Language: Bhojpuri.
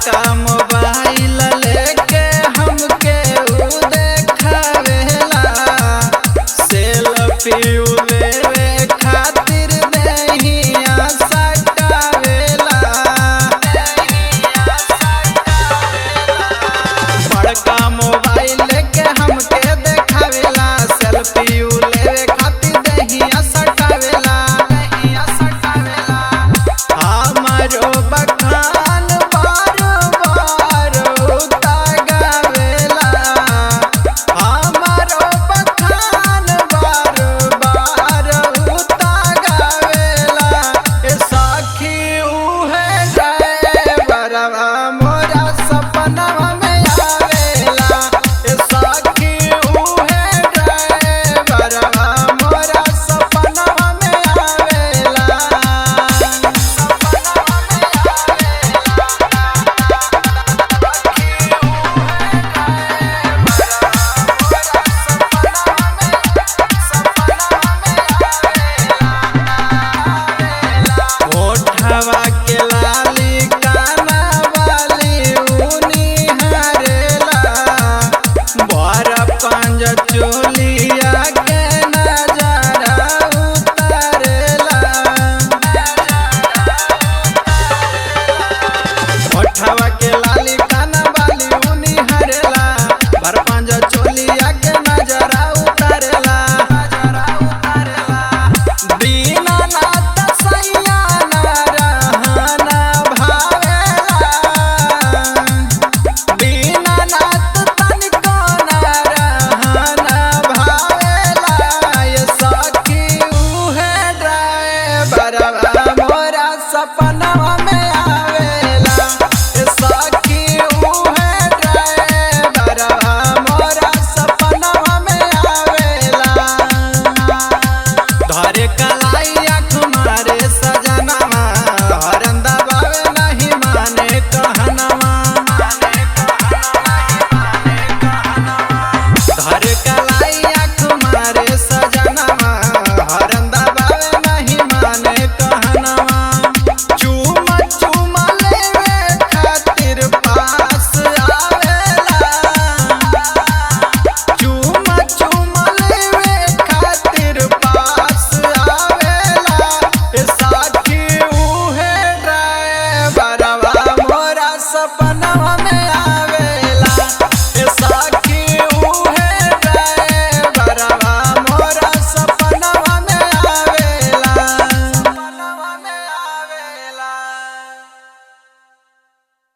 बड़का मोबाइल लेके हमके उ देखावेला, सेल्फी लेवे खातिर देहिया सटावेला। बड़का मोबाइल लेके हमके देखावेला, सेल्फी लेवे खातिर देहिया सटावेला। हमारो बखान बार उतागावेला, हमारो बखान बार उतागावेला। ए सखी उहे ड्राइवरवा मोरा सपनवा में आवेला, ए सखी उहे ड्राइवरवा मोरा सपनवा में आवेला। ओठवा के लाली काना वाली ऊनी हरेला, बर पंज चोलिया के नजारा उतारेला। ओठवा के लाली काना वाली ऊनी हरेला, बर पंज चोलिया के नजारा उतारेला। दीनानाथ सैया ना रहना भावेला, दीनानाथ तनिको ना रहना भावेला। ये सखी उहे ड्राइवरवा मोरा सपनवा में आवेला, ये सखी उहे ड्राइवरवा मोरा सपनवा में आवेला। धरे कलाई आँख मारे सजनवा, हरन दबावे नहीं माने कहनवा। धरे कलाई आँख मारे सजनवा, हरन दबावे नहीं माने कहनवा। चूमा चूमा लेवे खातिर पास आवेला, चूमा चूमा लेवे खातिर पास आवेला। ए सखी उहे ड्राइवरवा मोरा सपनवा